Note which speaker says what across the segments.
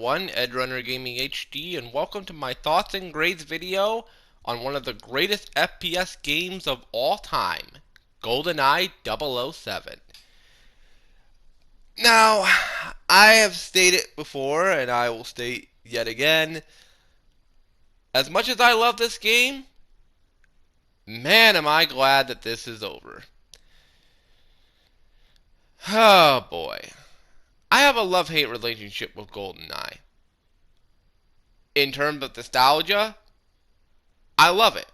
Speaker 1: everyone, Edrunner Gaming HD, and welcome to my thoughts and grades video on one of the greatest FPS games of all time, Goldeneye 007. Now, I have stated before, and I will state yet again, as much as I love this game, man am I glad that this is over. Oh boy. I have a love-hate relationship with Goldeneye. In terms of nostalgia, I love it.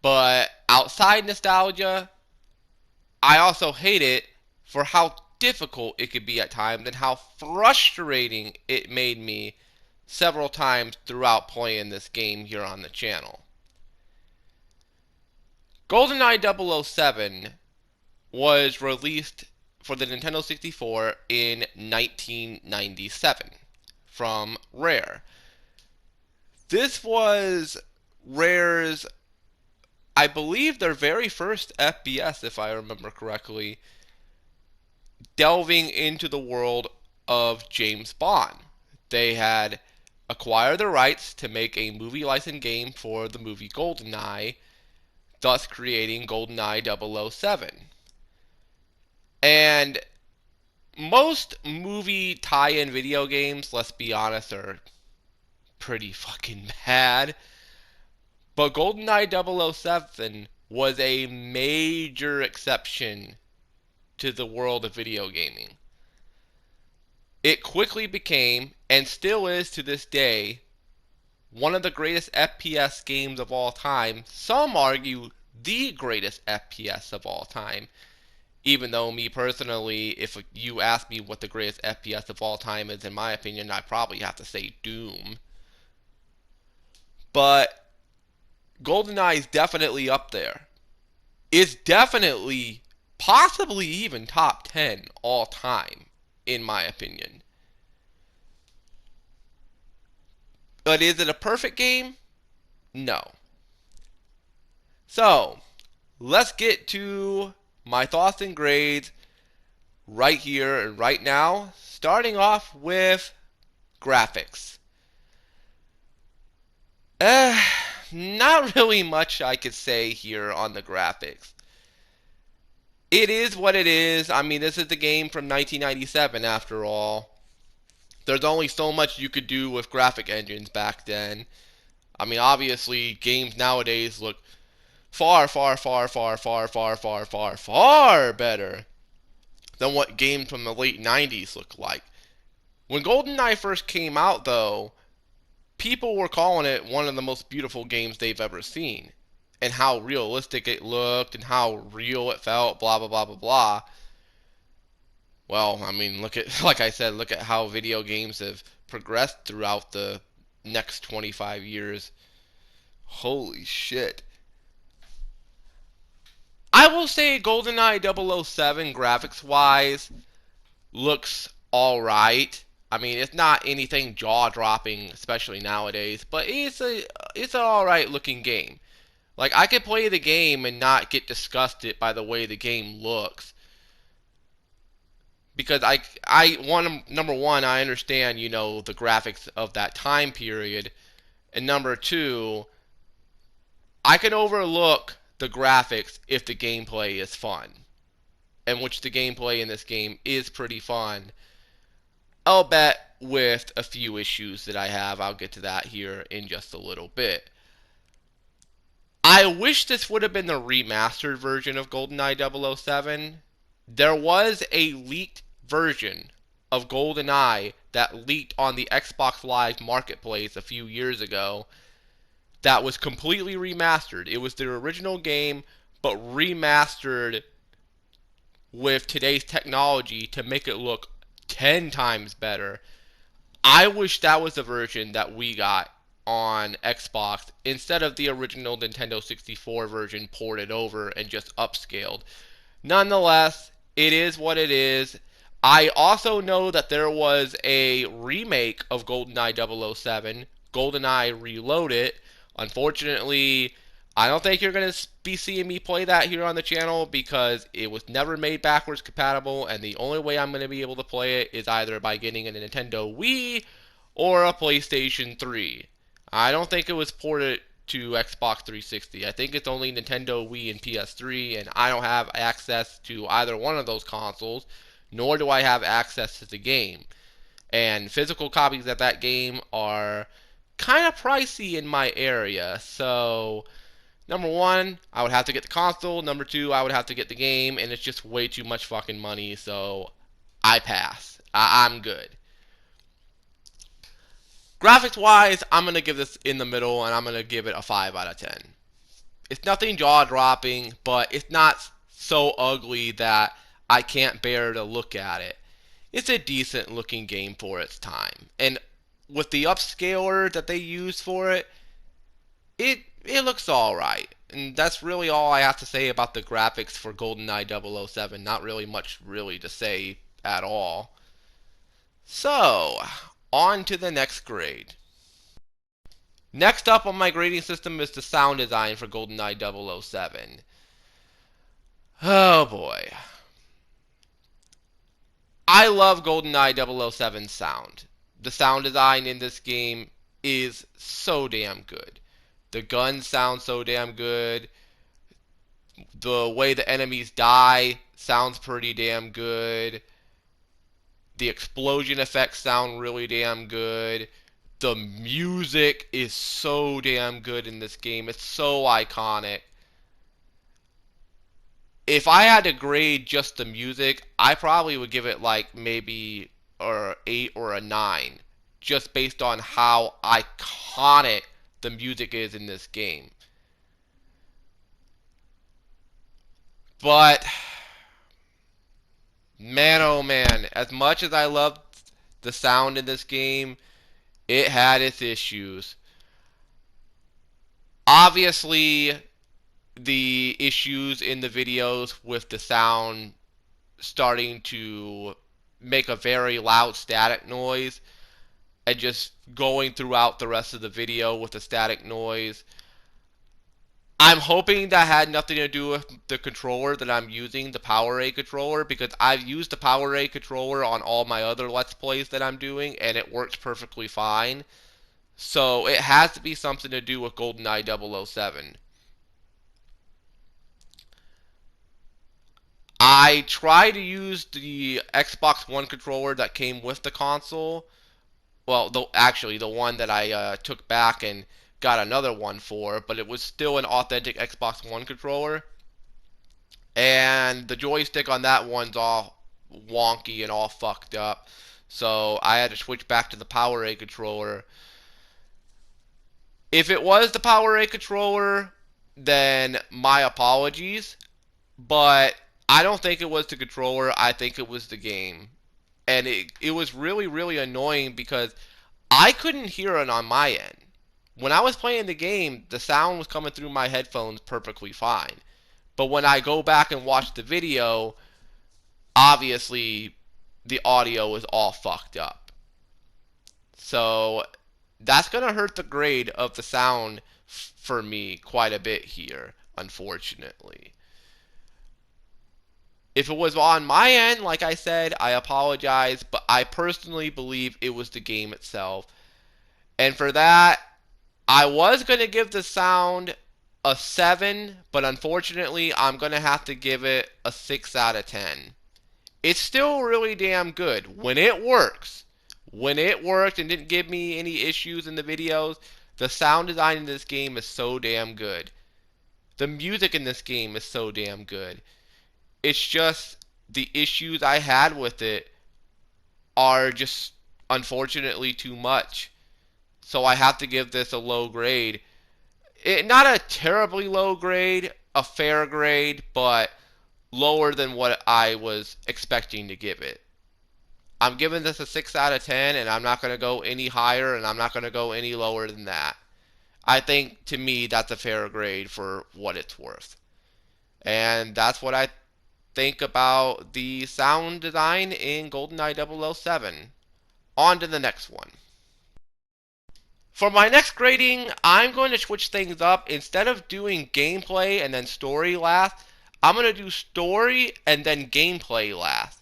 Speaker 1: But outside nostalgia, I also hate it for how difficult it could be at times and how frustrating it made me several times throughout playing this game here on the channel. Goldeneye 007 was released for the Nintendo 64 in 1997 from Rare. This was Rare's, I believe, their very first FPS, if I remember correctly, delving into the world of James Bond. They had acquired the rights to make a movie licensed game for the movie Goldeneye, thus creating Goldeneye 007. And most movie tie-in video games, let's be honest, are pretty fucking bad. But Goldeneye 007 was a major exception to the world of video gaming. It quickly became, and still is to this day, one of the greatest FPS games of all time. Some argue the greatest FPS of all time. Even though me personally, if you ask me what the greatest FPS of all time is, in my opinion, I probably have to say Doom. But GoldenEye is definitely up there. It's definitely, possibly even top 10 all time, in my opinion. But is it a perfect game? No. So, let's get to my thoughts and grades right here and right now, starting off with graphics. Not really much I could say here on the graphics. It is what it is. I mean, this is the game from 1997 after all. There's only so much you could do with graphic engines back then. I mean, obviously, games nowadays look far better than what games from the late 90s look like. When GoldenEye first came out, though, people were calling it one of the most beautiful games they've ever seen. And how realistic it looked and how real it felt, blah, blah, blah, blah, blah. Well, I mean, look at, like I said, look at how video games have progressed throughout the next 25 years. Holy shit. I will say GoldenEye 007 graphics-wise looks alright. I mean, it's not anything jaw-dropping, especially nowadays, but it's an alright looking game. Like, I could play the game and not get disgusted by the way the game looks. Because number one, I understand, the graphics of that time period. And number two, I can overlook the graphics if the gameplay is fun. And which the gameplay in this game is pretty fun. I'll bet with a few issues that I have. I'll get to that here in just a little bit. I wish this would have been the remastered version of GoldenEye 007. There was a leaked version of GoldenEye that leaked on the Xbox Live Marketplace a few years ago that was completely remastered. It was the original game, but remastered with today's technology to make it look 10 times better. I wish that was the version that we got on Xbox instead of the original Nintendo 64 version ported over and just upscaled. Nonetheless, it is what it is. I also know that there was a remake of GoldenEye 007, GoldenEye Reloaded. Unfortunately, I don't think you're going to be seeing me play that here on the channel because it was never made backwards compatible, and the only way I'm going to be able to play it is either by getting a Nintendo Wii or a PlayStation 3. I don't think it was ported to Xbox 360. I think it's only Nintendo Wii and PS3, and I don't have access to either one of those consoles, nor do I have access to the game. And physical copies of that game are kind of pricey in my area, so number one, I would have to get the console. Number two, I would have to get the game, and it's just way too much fucking money, so I pass. I'm good. Graphics wise, I'm going to give this in the middle, and I'm going to give it a 5 out of 10. It's nothing jaw dropping, but it's not so ugly that I can't bear to look at it. It's a decent looking game for its time. And with the upscaler that they use for it, it looks alright. And that's really all I have to say about the graphics for Goldeneye 007. Not really much really to say at all. So, on to the next grade. Next up on my grading system is the sound design for Goldeneye 007. Oh boy. I love Goldeneye 007's sound. The sound design in this game is so damn good. The guns sound so damn good. The way the enemies die sounds pretty damn good. The explosion effects sound really damn good. The music is so damn good in this game. It's so iconic. If I had to grade just the music, I probably would give it like maybe an 8 or a 9. Just based on how iconic the music is in this game. But man, oh man, as much as I loved the sound in this game, it had its issues. Obviously, the issues in the videos with the sound starting to make a very loud static noise and just going throughout the rest of the video with the static noise. I'm hoping that had nothing to do with the controller that I'm using, the PowerA controller, because I've used the PowerA controller on all my other Let's Plays that I'm doing, and it works perfectly fine. So it has to be something to do with GoldenEye 007. I tried to use the Xbox One controller that came with the console. Well, actually, the one that I took back and got another one for, but it was still an authentic Xbox One controller. And the joystick on that one's all wonky and all fucked up. So I had to switch back to the PowerA controller. If it was the PowerA controller, then my apologies. But I don't think it was the controller. I think it was the game. And it was really, really annoying because I couldn't hear it on my end. When I was playing the game, the sound was coming through my headphones perfectly fine. But when I go back and watch the video, obviously the audio is all fucked up. So that's going to hurt the grade of the sound for me quite a bit here, unfortunately. If it was on my end, like I said, I apologize, but I personally believe it was the game itself. And for that, I was going to give the sound a 7, but unfortunately, I'm going to have to give it a 6 out of 10. It's still really damn good. When it works, when it worked and didn't give me any issues in the videos, the sound design in this game is so damn good. The music in this game is so damn good. It's just the issues I had with it are just unfortunately too much. So I have to give this a low grade. Not a terribly low grade, a fair grade, but lower than what I was expecting to give it. I'm giving this a 6 out of 10, and I'm not going to go any higher, and I'm not going to go any lower than that. I think, to me, that's a fair grade for what it's worth. And that's what I think about the sound design in GoldenEye 007. On to the next one. For my next grading, I'm going to switch things up. Instead of doing gameplay and then story last, I'm going to do story and then gameplay last.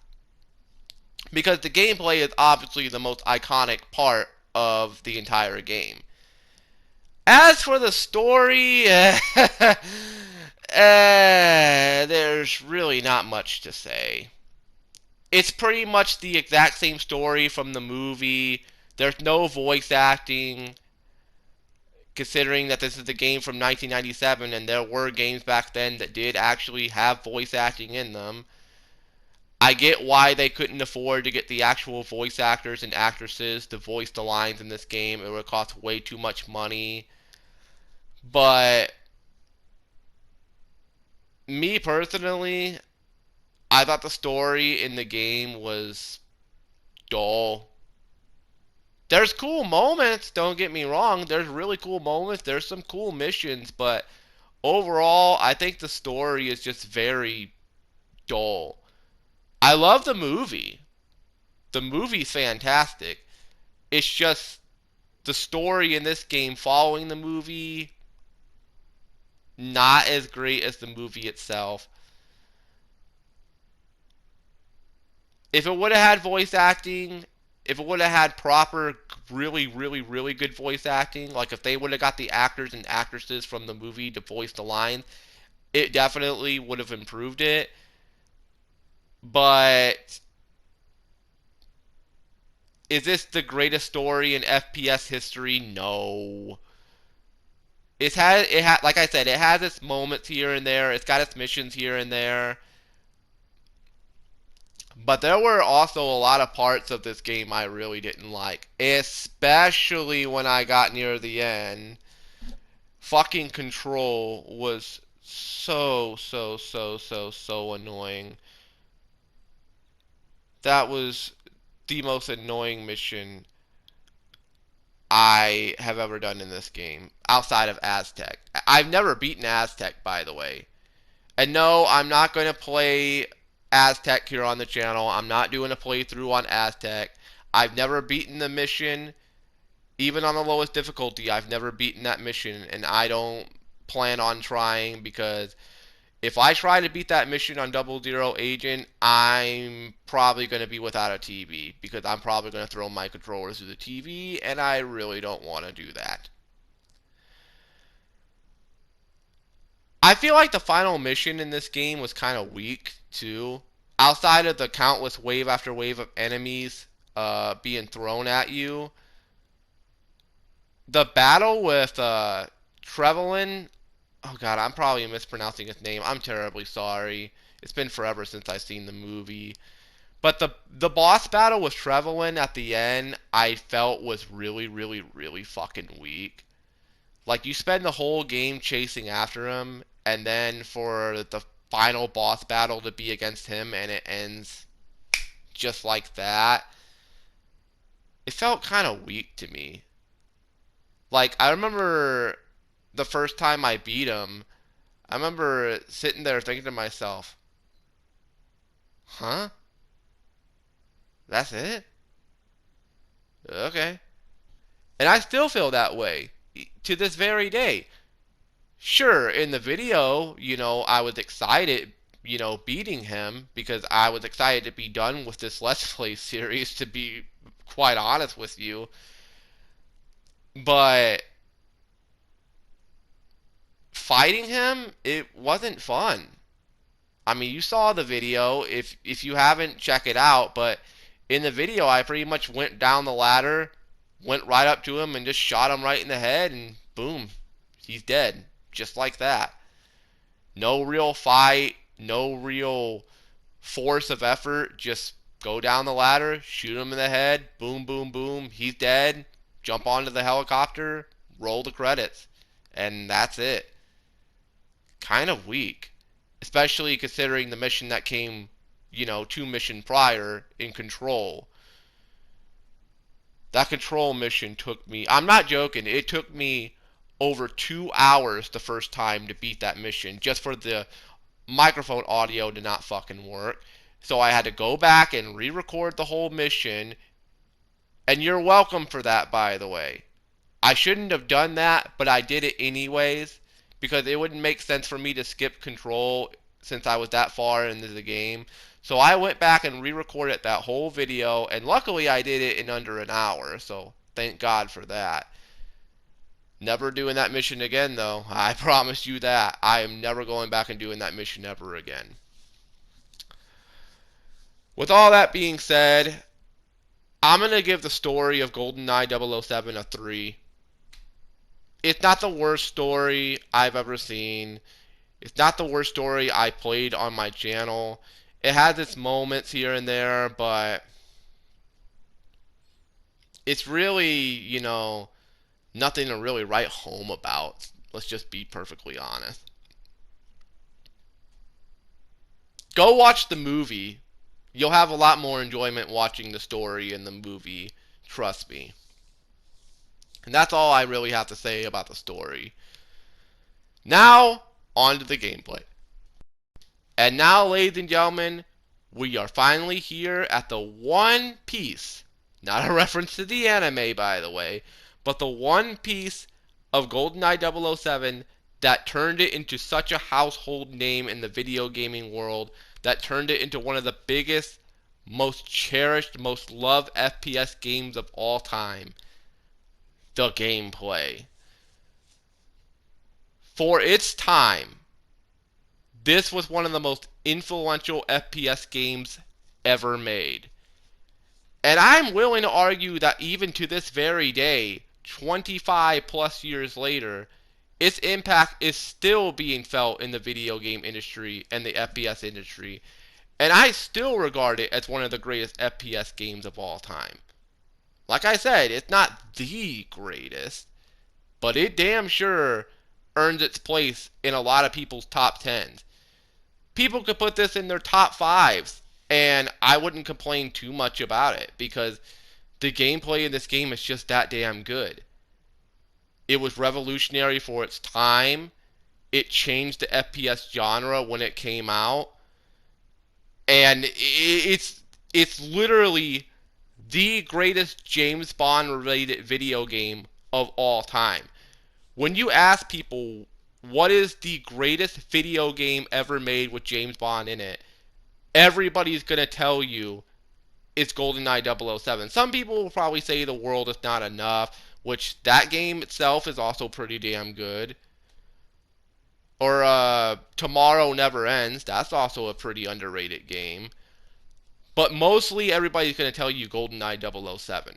Speaker 1: Because the gameplay is obviously the most iconic part of the entire game. As for the story, there's really not much to say. It's pretty much the exact same story from the movie. There's no voice acting, considering that this is a game from 1997 and there were games back then that did actually have voice acting in them. I get why they couldn't afford to get the actual voice actors and actresses to voice the lines in this game. It would cost way too much money. But me personally, I thought the story in the game was dull. There's cool moments, don't get me wrong. There's really cool moments. There's some cool missions, but overall, I think the story is just very dull. I love the movie. The movie's fantastic. It's just the story in this game following the movie, not as great as the movie itself. If it would have had voice acting, if it would have had proper, really, really, really good voice acting, like if they would have got the actors and actresses from the movie to voice the lines, it definitely would have improved it. But is this the greatest story in FPS history? No. Like I said, it has its moments here and there. It's got its missions here and there. But there were also a lot of parts of this game I really didn't like, especially when I got near the end. Fucking control was so annoying. That was the most annoying mission I have ever done in this game, outside of Aztec. I've never beaten Aztec, by the way. And no, I'm not going to play Aztec here on the channel. I'm not doing a playthrough on Aztec. I've never beaten the mission, even on the lowest difficulty. I've never beaten that mission, and I don't plan on trying, because if I try to beat that mission on 00 Agent, I'm probably going to be without a TV, because I'm probably going to throw my controllers through the TV, and I really don't want to do that. I feel like the final mission in this game was kind of weak, too. Outside of the countless wave after wave of enemies being thrown at you, the battle with Trevelyan, oh god, I'm probably mispronouncing his name. I'm terribly sorry. It's been forever since I've seen the movie. But the boss battle with Trevelyan at the end, I felt was really, really, really fucking weak. Like, you spend the whole game chasing after him, and then for the final boss battle to be against him, and it ends just like that. It felt kind of weak to me. Like, I remember the first time I beat him, I remember sitting there thinking to myself, huh? That's it? Okay. And I still feel that way to this very day. Sure, in the video, I was excited, beating him, because I was excited to be done with this Let's Play series, to be quite honest with you. But fighting him, it wasn't fun. I mean, you saw the video. If you haven't, check it out. But in the video, I pretty much went down the ladder, went right up to him, and just shot him right in the head, and boom, he's dead. Just like that. No real fight, no real force of effort. Just go down the ladder, shoot him in the head, boom, boom, boom, he's dead. Jump onto the helicopter, roll the credits, and that's it. Kind of weak, especially considering the mission that came, 2 missions prior in Control. That Control mission took me, I'm not joking, it took me over 2 hours the first time to beat that mission, just for the microphone audio to not fucking work. So I had to go back and re-record the whole mission, and you're welcome for that, by the way. I shouldn't have done that, but I did it anyways because it wouldn't make sense for me to skip control since I was that far into the game. So I went back and re-recorded that whole video, and luckily I did it in under an hour, so thank God for that. Never doing that mission again, though. I promise you that. I am never going back and doing that mission ever again. With all that being said, I'm going to give the story of GoldenEye 007 a 3. It's not the worst story I've ever seen. It's not the worst story I played on my channel. It has its moments here and there, but it's really, nothing to really write home about. Let's just be perfectly honest. Go watch the movie. You'll have a lot more enjoyment watching the story in the movie. Trust me. And that's all I really have to say about the story. Now, on to the gameplay. And now, ladies and gentlemen, we are finally here at the one piece, not a reference to the anime, by the way, but the one piece of GoldenEye 007 that turned it into such a household name in the video gaming world, that turned it into one of the biggest, most cherished, most loved FPS games of all time. The gameplay. For its time, this was one of the most influential FPS games ever made. And I'm willing to argue that even to this very day, 25 plus years later, its impact is still being felt in the video game industry and the FPS industry. And I still regard it as one of the greatest FPS games of all time. Like I said, it's not the greatest, but it damn sure earns its place in a lot of people's top 10s. People could put this in their top 5s, and I wouldn't complain too much about it because the gameplay in this game is just that damn good. It was revolutionary for its time. It changed the FPS genre when it came out. And it's literally the greatest James Bond related video game of all time. When you ask people what is the greatest video game ever made with James Bond in it, everybody's going to tell you it's GoldenEye 007. Some people will probably say The World Is Not Enough, which that game itself is also pretty damn good. Or Tomorrow Never Ends, that's also a pretty underrated game. But mostly everybody's going to tell you GoldenEye 007.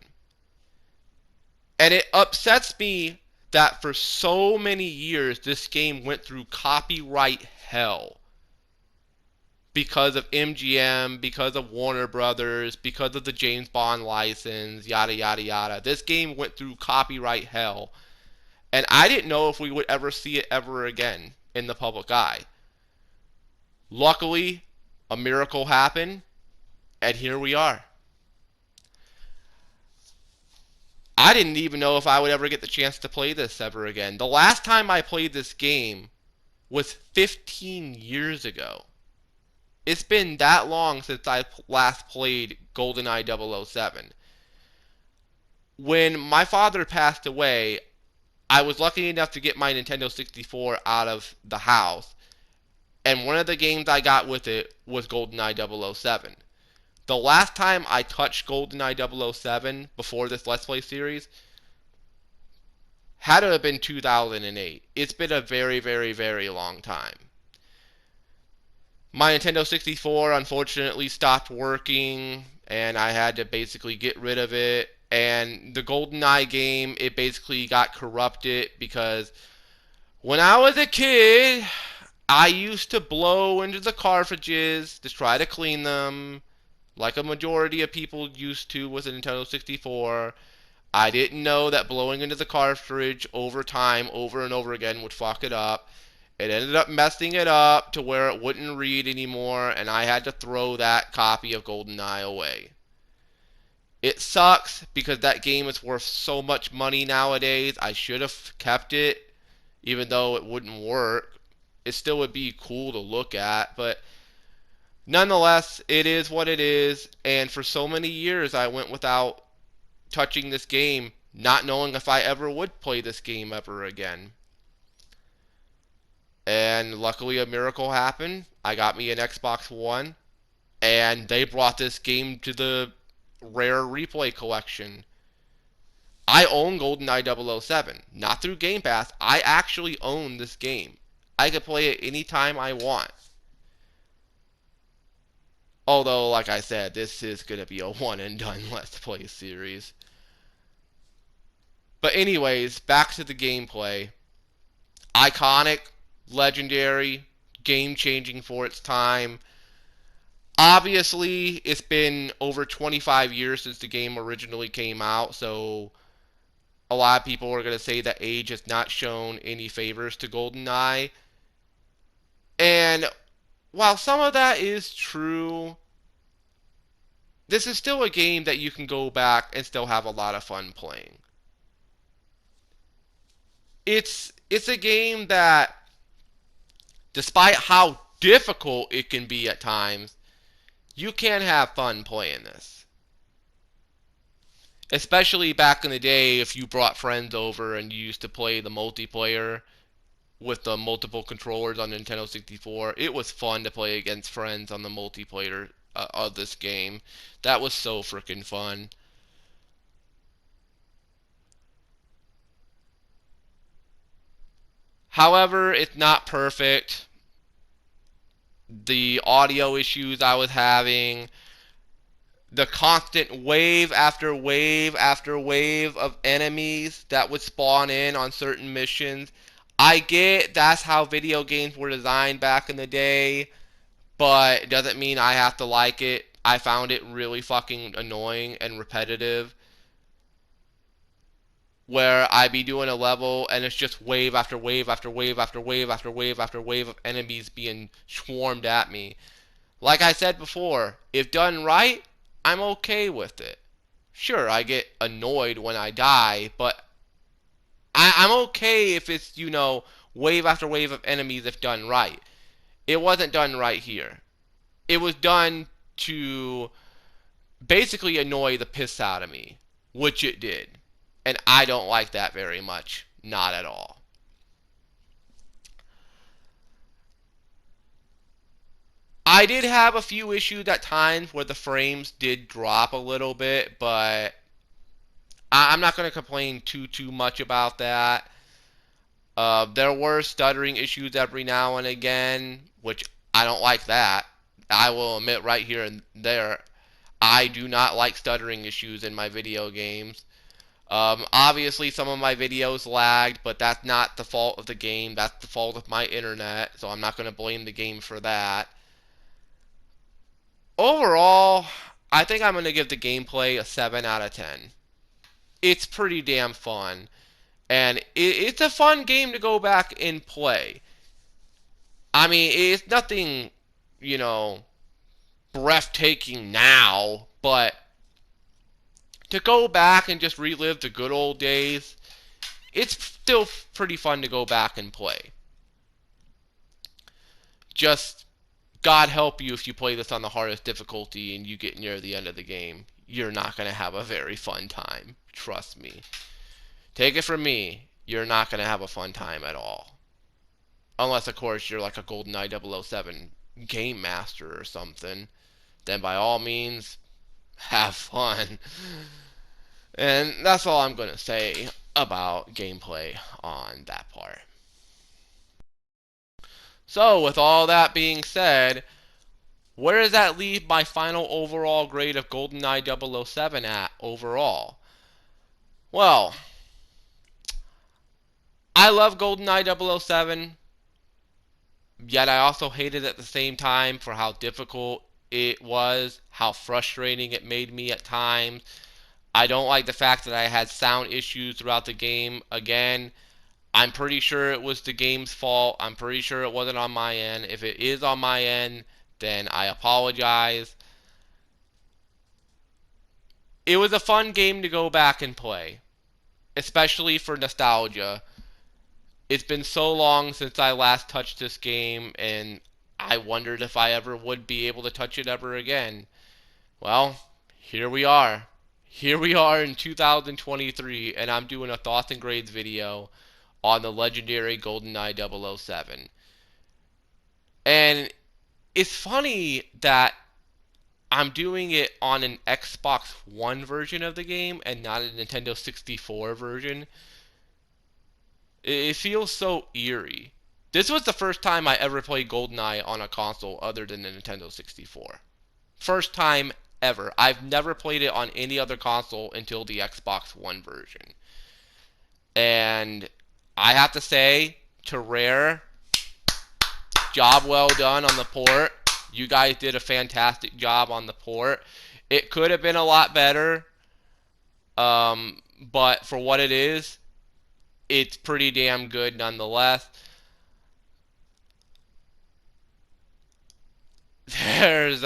Speaker 1: And it upsets me that for so many years this game went through copyright hell. Because of MGM, because of Warner Brothers, because of the James Bond license, yada yada yada. This game went through copyright hell. And I didn't know if we would ever see it ever again in the public eye. Luckily, a miracle happened, and here we are. I didn't even know if I would ever get the chance to play this ever again. The last time I played this game was 15 years ago. It's been that long since I last played GoldenEye 007. When my father passed away, I was lucky enough to get my Nintendo 64 out of the house, and one of the games I got with it was GoldenEye 007. The last time I touched GoldenEye 007 before this Let's Play series had to have been 2008. It's been a very, very, very long time. My Nintendo 64 unfortunately stopped working, and I had to basically get rid of it. And the GoldenEye game, it basically got corrupted because when I was a kid, I used to blow into the cartridges to try to clean them, like a majority of people used to with a Nintendo 64. I didn't know that blowing into the cartridge over time, over and over again, would fuck it up. It ended up messing it up to where it wouldn't read anymore, and I had to throw that copy of GoldenEye away. It sucks because that game is worth so much money nowadays. I should have kept it, even though it wouldn't work. It still would be cool to look at, but nonetheless, it is what it is. And for so many years, I went without touching this game not knowing if I ever would play this game ever again. And luckily, a miracle happened. I got me an Xbox One, and they brought this game to the Rare Replay collection. I own GoldenEye 007, not through Game Pass. I actually own this game. I can play it anytime I want. Although, like I said, this is going to be a one and done Let's Play series. But anyways, back to the gameplay. Iconic, legendary, game-changing for its time. Obviously, it's been over 25 years since the game originally came out, so a lot of people are going to say that age has not shown any favors to GoldenEye. And while some of that is true, this is still a game that you can go back and still have a lot of fun playing. It's a game that, despite how difficult it can be at times, you can have fun playing this. Especially back in the day, if you brought friends over and you used to play the multiplayer with the multiple controllers on Nintendo 64, it was fun to play against friends on the multiplayer of this game. That was so freaking fun. However, it's not perfect. The audio issues I was having, the constant wave after wave after wave of enemies that would spawn in on certain missions. I get that's how video games were designed back in the day, but it doesn't mean I have to like it. I found it really fucking annoying and repetitive, where I'd be doing a level and it's just wave after wave after wave after wave after wave after wave of enemies being swarmed at me. Like I said before, if done right, I'm okay with it. Sure, I get annoyed when I die, but I'm okay if it's, wave after wave of enemies if done right. It wasn't done right here. It was done to basically annoy the piss out of me, which it did. And I don't like that very much. Not at all. I did have a few issues at times where the frames did drop a little bit, but I'm not going to complain too much about that. There were stuttering issues every now and again, which I don't like that. I will admit right here and there, I do not like stuttering issues in my video games. Obviously, some of my videos lagged, but that's not the fault of the game. That's the fault of my internet, so I'm not going to blame the game for that. Overall, I think I'm going to give the gameplay a 7 out of 10. It's pretty damn fun, and it's a fun game to go back and play. I mean, it's nothing, breathtaking now, but to go back and just relive the good old days, it's still pretty fun to go back and play. Just, God help you if you play this on the hardest difficulty and you get near the end of the game. You're not going to have a very fun time. Trust me. Take it from me, you're not going to have a fun time at all. Unless, of course, you're like a GoldenEye 007 game master or something. Then by all means, have fun. And that's all I'm going to say about gameplay on that part. So, with all that being said, where does that leave my final overall grade of GoldenEye 007 at overall? Well, I love GoldenEye 007, yet I also hate it at the same time for how difficult it was, how frustrating it made me at times. I don't like the fact that I had sound issues throughout the game. Again, I'm pretty sure it was the game's fault. I'm pretty sure it wasn't on my end. If it is on my end, then I apologize. It was a fun game to go back and play, especially for nostalgia. It's been so long since I last touched this game, and I wondered if I ever would be able to touch it ever again. Well, here we are. Here we are in 2023, and I'm doing a thoughts and grades video on the legendary Goldeneye 007. And it's funny that I'm doing it on an Xbox One version of the game and not a Nintendo 64 version. It feels so eerie. This was the first time I ever played GoldenEye on a console other than the Nintendo 64. First time ever. I've never played it on any other console until the Xbox One version. And I have to say, to Rare, job well done on the port. You guys did a fantastic job on the port. It could have been a lot better, but for what it is, it's pretty damn good nonetheless. There's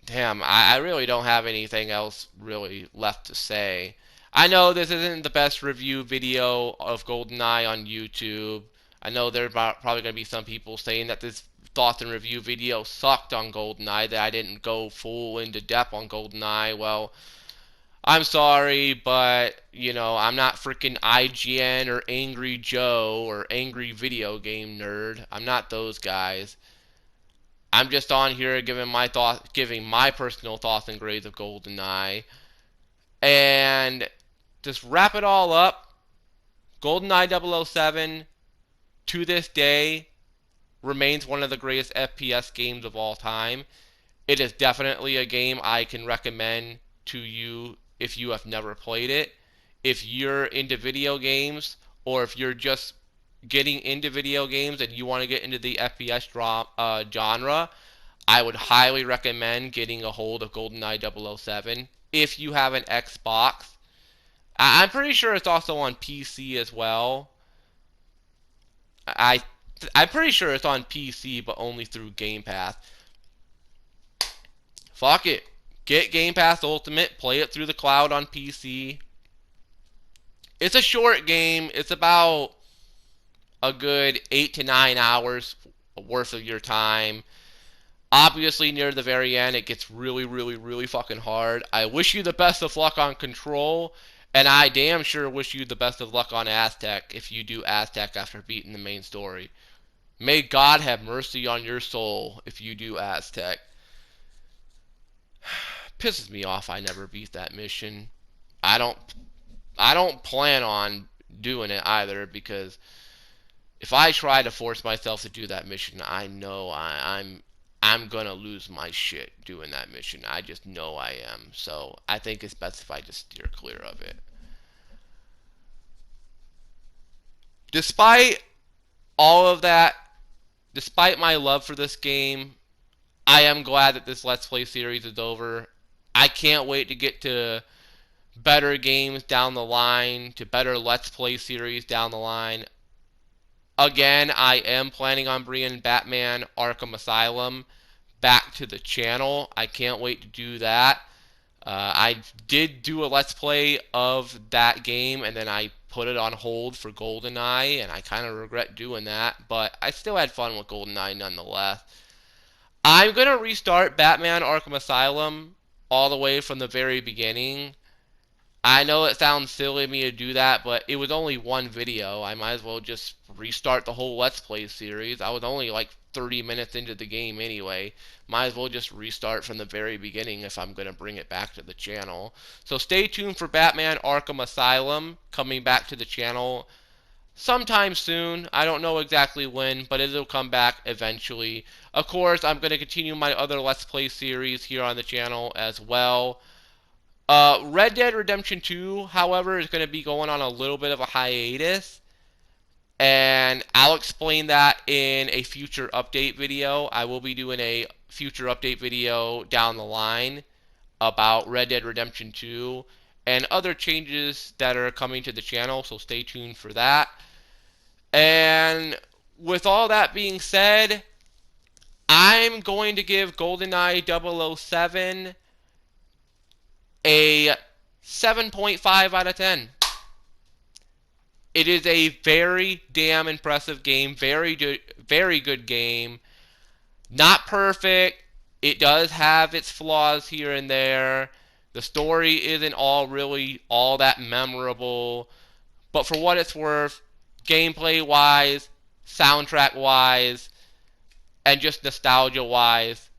Speaker 1: damn, I really don't have anything else really left to say. I know this isn't the best review video of GoldenEye on YouTube. I know there's probably going to be some people saying that this thoughts and review video sucked on GoldenEye, that I didn't go full into depth on GoldenEye. Well, I'm sorry, but, you know, I'm not freaking IGN or Angry Joe or Angry Video Game Nerd. I'm not those guys. I'm just on here giving my personal thoughts and grades of GoldenEye. And just wrap it all up, GoldenEye 007 to this day remains one of the greatest FPS games of all time. It is definitely a game I can recommend to you if you have never played it. If you're into video games, or if you're just getting into video games and you want to get into the FPS genre, I would highly recommend getting a hold of GoldenEye 007. If you have an Xbox, I'm pretty sure it's also on PC as well. I'm pretty sure it's on PC, but only through Game Pass. Fuck it. Get Game Pass Ultimate, play it through the cloud on PC. It's a short game. It's about a good 8 to 9 hours worth of your time. Obviously, near the very end, it gets really, really, really fucking hard. I wish you the best of luck on Control, and I damn sure wish you the best of luck on Aztec if you do Aztec after beating the main story. May God have mercy on your soul if you do Aztec. Pisses me off I never beat that mission. I don't plan on doing it either, because if I try to force myself to do that mission, I know I'm gonna lose my shit doing that mission. I just know I am. So I think it's best if I just steer clear of it. Despite all of that, despite my love for this game, I am glad that this Let's Play series is over. I can't wait to get to better games down the line, to better Let's Play series down the line. Again, I am planning on bringing Batman Arkham Asylum back to the channel. I can't wait to do that. I did do a Let's Play of that game, and then I put it on hold for GoldenEye, and I kind of regret doing that, but I still had fun with GoldenEye nonetheless. I'm going to restart Batman Arkham Asylum all the way from the very beginning. I know it sounds silly of me to do that, but it was only one video. I might as well just restart the whole Let's Play series. I was only like 30 minutes into the game anyway. Might as well just restart from the very beginning if I'm going to bring it back to the channel. So stay tuned for Batman Arkham Asylum coming back to the channel sometime soon. I don't know exactly when, but it'll come back eventually. Of course, I'm going to continue my other Let's Play series here on the channel as well. Red Dead Redemption 2, however, is going to be going on a little bit of a hiatus, and I'll explain that in a future update video. I will be doing a future update video down the line about Red Dead Redemption 2 and other changes that are coming to the channel, so stay tuned for that. And with all that being said, I'm going to give GoldenEye 007 a 7.5 out of 10. It is a very damn impressive game, very good game. Not perfect, It does have its flaws here and there. The story isn't all really all that memorable. But for what it's worth, gameplay wise, soundtrack wise, and just nostalgia wise,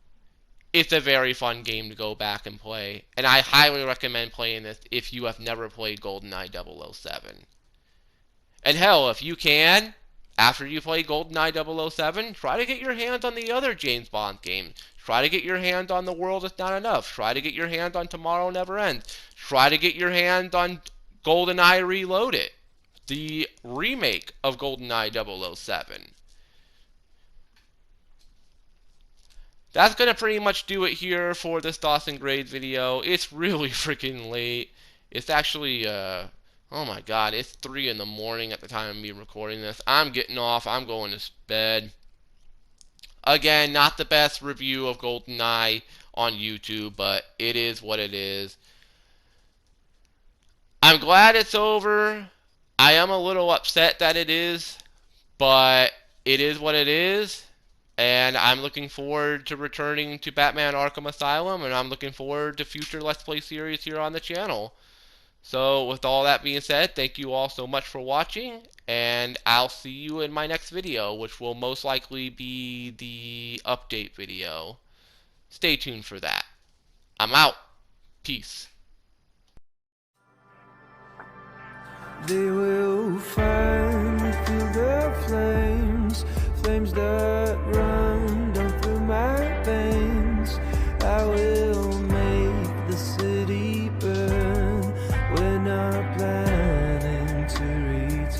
Speaker 1: it's a very fun game to go back and play. And I highly recommend playing this if you have never played GoldenEye 007. And hell, if you can, after you play GoldenEye 007, try to get your hands on the other James Bond games. Try to get your hands on The World Is Not Enough. Try to get your hands on Tomorrow Never Ends. Try to get your hands on GoldenEye Reloaded, the remake of GoldenEye 007. That's going to pretty much do it here for this Dawson Grade video. It's really freaking late. It's actually, oh my god, it's 3 in the morning at the time of me recording this. I'm getting off. I'm going to bed. Again, not the best review of GoldenEye on YouTube, but it is what it is. I'm glad it's over. I am a little upset that it is, but it is what it is. And I'm looking forward to returning to Batman Arkham Asylum, and I'm looking forward to future Let's Play series here on the channel. So with all that being said, thank you all so much for watching, and I'll see you in my next video, which will most likely be the update video. Stay tuned for that. I'm out. Peace.
Speaker 2: They will find me through the flames, flames that run down through my veins. I will make the city burn. We're not planning to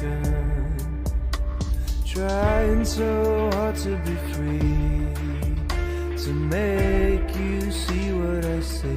Speaker 2: return. Trying so hard to be free, to make you see what I see.